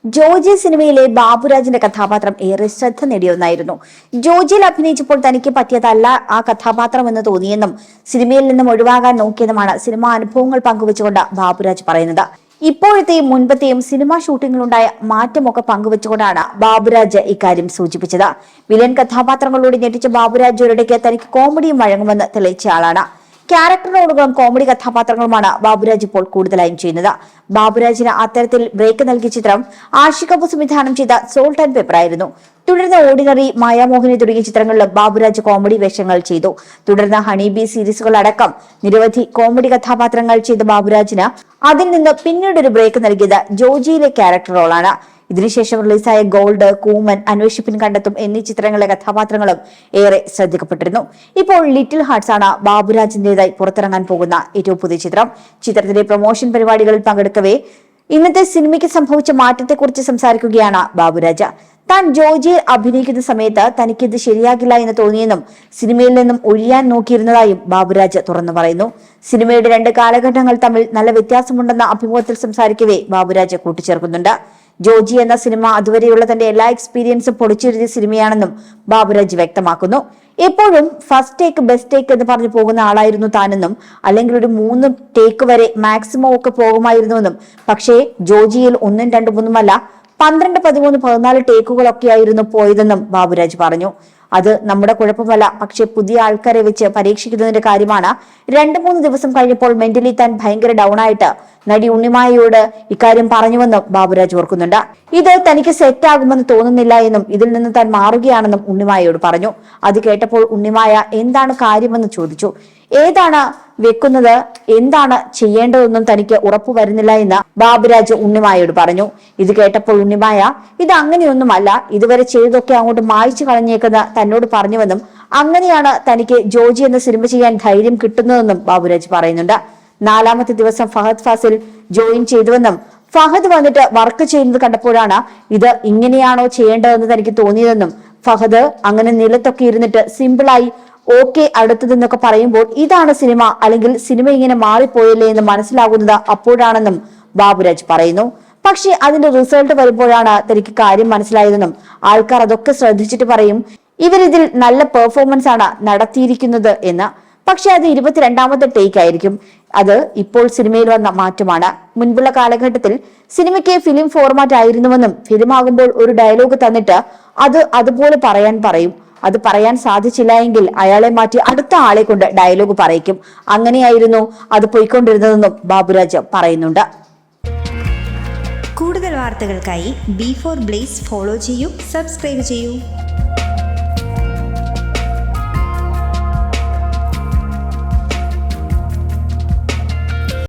ജോജി സിനിമയിലെ ബാബുരാജിന്റെ കഥാപാത്രം ഏറെ ശ്രദ്ധ നേടിയ ഒന്നായിരുന്നു. ജോജിയിൽ അഭിനയിച്ചപ്പോൾ തനിക്ക് പറ്റിയതല്ല ആ കഥാപാത്രം എന്ന് തോന്നിയെന്നും സിനിമയിൽ നിന്നും ഒഴിവാകാൻ നോക്കിയതുമാണ് സിനിമാ അനുഭവങ്ങൾ പങ്കുവച്ചുകൊണ്ട് ബാബുരാജ് പറയുന്നത്. ഇപ്പോഴത്തെയും മുൻപത്തെയും സിനിമാ ഷൂട്ടിങ്ങിലുണ്ടായ മാറ്റമൊക്കെ പങ്കുവച്ചുകൊണ്ടാണ് ബാബുരാജ് ഇക്കാര്യം സൂചിപ്പിച്ചത്. വില്ലൻ കഥാപാത്രങ്ങളോട് ഞെട്ടിച്ച ബാബുരാജ് ഒരിടയ്ക്ക് തനിക്ക് കോമഡിയും വഴങ്ങുമെന്ന് തെളിയിച്ച ആളാണ്. ക്യാരക്ടർ റോളുകളും കോമഡി കഥാപാത്രങ്ങളുമാണ് ബാബുരാജ് ഇപ്പോൾ കൂടുതലായും ചെയ്യുന്നത്. ബാബുരാജിന് അത്തരത്തിൽ ബ്രേക്ക് നൽകിയ ചിത്രം ആഷിഖ് അബു സംവിധാനം ചെയ്ത സോൾട്ട് ആൻഡ് പെപ്പർ ആയിരുന്നു. തുടർന്ന് ഓർഡിനറി, മായാമോഹിനി തുടങ്ങിയ ചിത്രങ്ങളിലും ബാബുരാജ് കോമഡി വേഷങ്ങൾ ചെയ്തു. തുടർന്ന് ഹണിബി സീരീസുകൾ അടക്കം നിരവധി കോമഡി കഥാപാത്രങ്ങൾ ചെയ്ത ബാബുരാജിന് അതിൽ നിന്ന് പിന്നീടൊരു ബ്രേക്ക് നൽകിയത് ജോജിയിലെ ക്യാരക്ടർ റോളാണ്. ഇതിനുശേഷം റിലീസായ ഗോൾഡ്, കൂമൻ, അന്വേഷിപ്പിൻ കണ്ടെത്തും എന്നീ ചിത്രങ്ങളിലെ കഥാപാത്രങ്ങളും ഏറെ ശ്രദ്ധിക്കപ്പെട്ടിരുന്നു. ഇപ്പോൾ ലിറ്റിൽ ഹാർട്സ് ആണ് ബാബുരാജിന്റേതായി പുറത്തിറങ്ങാൻ പോകുന്ന ഏറ്റവും പുതിയ ചിത്രം. ചിത്രത്തിന്റെ പ്രൊമോഷൻ പരിപാടികളിൽ പങ്കെടുക്കവേ ഇന്നത്തെ സിനിമയ്ക്ക് സംഭവിച്ച മാറ്റത്തെക്കുറിച്ച് സംസാരിക്കുകയാണ് ബാബുരാജ്. താൻ ജോജിയിൽ അഭിനയിക്കുന്ന സമയത്ത് തനിക്കിത് ശരിയാകില്ല എന്ന് തോന്നിയെന്നും സിനിമയിൽ നിന്നും ഒഴിയാൻ നോക്കിയിരുന്നതായും ബാബുരാജ് തുറന്നു പറയുന്നു. സിനിമയുടെ 2 കാലഘട്ടങ്ങൾ തമ്മിൽ നല്ല വ്യത്യാസമുണ്ടെന്ന അഭിമുഖത്തിൽ സംസാരിക്കവേ ബാബുരാജ് കൂട്ടിച്ചേർക്കുന്നുണ്ട്. ജോജി എന്ന സിനിമ അതുവരെയുള്ള തന്റെ എല്ലാ എക്സ്പീരിയൻസും പൊളിച്ചെഴുതിയ സിനിമയാണെന്നും ബാബുരാജ് വ്യക്തമാക്കുന്നു. എപ്പോഴും ഫസ്റ്റ് ടേക്ക് ബെസ്റ്റ് ടേക്ക് എന്ന് പറഞ്ഞു പോകുന്ന ആളായിരുന്നു താനെന്നും, അല്ലെങ്കിൽ ഒരു 3 ടേക്ക് വരെ മാക്സിമം ഒക്കെ പോകുമായിരുന്നുവെന്നും, പക്ഷേ ജോജിയിൽ 1, 2, 3 അല്ല 12, 13, 14 ടേക്കുകളൊക്കെയായിരുന്നു പോയതെന്നും ബാബുരാജ് പറഞ്ഞു. അത് നമ്മുടെ കുഴപ്പമല്ല, പക്ഷെ പുതിയ ആൾക്കാരെ വെച്ച് പരീക്ഷിക്കുന്നതിന്റെ കാര്യമാണ്. 2-3 ദിവസം കഴിഞ്ഞപ്പോൾ മെന്റലി താൻ ഭയങ്കര ഡൗൺ ആയിട്ട് നടി ഉണ്ണിമായയോട് ഇക്കാര്യം പറഞ്ഞുവെന്നും ബാബുരാജ് ഓർക്കുന്നുണ്ട്. ഇത് തനിക്ക് സെറ്റ് ആകുമെന്ന് തോന്നുന്നില്ല എന്നും ഇതിൽ നിന്ന് താൻ മാറുകയാണെന്നും ഉണ്ണിമായയോട് പറഞ്ഞു. അത് കേട്ടപ്പോൾ ഉണ്ണിമായ എന്താണ് കാര്യമെന്ന് ചോദിച്ചു. ഏതാണ് വെക്കുന്നത്, എന്താണ് ചെയ്യേണ്ടതെന്നും തനിക്ക് ഉറപ്പു വരുന്നില്ല എന്ന് ബാബുരാജ് ഉണ്ണിമായയോട് പറഞ്ഞു. ഇത് കേട്ടപ്പോൾ ഉണ്ണിമായ ഇത് അങ്ങനെയൊന്നുമല്ല, ഇതുവരെ ചെയ്തതൊക്കെ അങ്ങോട്ട് മായ്ച്ചു കളഞ്ഞേക്കുന്ന തന്നോട് പറഞ്ഞുവെന്നും അങ്ങനെയാണ് തനിക്ക് ജോജി എന്ന സിനിമ ചെയ്യാൻ ധൈര്യം കിട്ടുന്നതെന്നും ബാബുരാജ് പറയുന്നുണ്ട്. 4ാമത്തെ ദിവസം ഫഹദ് ഫാസിൽ ജോയിൻ ചെയ്തുവെന്നും ഫഹദ് വന്നിട്ട് വർക്ക് ചെയ്യുന്നത് കണ്ടപ്പോഴാണ് ഇത് ഇങ്ങനെയാണോ ചെയ്യേണ്ടതെന്ന് തനിക്ക് തോന്നിയതെന്നും, ഫഹദ് അങ്ങനെ നിലത്തൊക്കെ ഇരുന്നിട്ട് സിമ്പിളായി ഓക്കെ അടുത്തതെന്നൊക്കെ പറയുമ്പോൾ ഇതാണ് സിനിമ, അല്ലെങ്കിൽ സിനിമ ഇങ്ങനെ മാറിപ്പോയല്ലേ എന്ന് മനസ്സിലാകുന്നത് അപ്പോഴാണെന്നും ബാബുരാജ് പറയുന്നു. പക്ഷെ അതിന്റെ റിസൾട്ട് വരുമ്പോഴാണ് തനിക്ക് കാര്യം മനസ്സിലായതെന്നും, ആൾക്കാർ അതൊക്കെ ശ്രദ്ധിച്ചിട്ട് പറയും ഇവരിതിൽ നല്ല പെർഫോമൻസ് ആണ് നടത്തിയിരിക്കുന്നത് എന്ന്. പക്ഷെ അത് 22ാമത്തെ ടേക്ക് ആയിരിക്കും. അത് ഇപ്പോൾ സിനിമയിൽ വന്ന മാറ്റമാണ്. മുൻപുള്ള കാലഘട്ടത്തിൽ സിനിമയ്ക്ക് ഫിലിം ഫോർമാറ്റ് ആയിരുന്നുവെന്നും, ഫിലിം ആകുമ്പോൾ ഒരു ഡയലോഗ് തന്നിട്ട് അത് അതുപോലെ പറയും. അത് പറയാൻ സാധിച്ചില്ല എങ്കിൽ അയാളെ മാറ്റി അടുത്ത ആളെ കൊണ്ട് ഡയലോഗ് പറയിക്കും. അങ്ങനെയായിരുന്നു അത് പോയിക്കൊണ്ടിരുന്നതെന്നും ബാബുരാജ് പറയുന്നുണ്ട്. കൂടുതൽ വാർത്തകൾക്കായി B4 Blaze ഫോളോ ചെയ്യൂ, സബ്സ്ക്രൈബ് ചെയ്യൂ.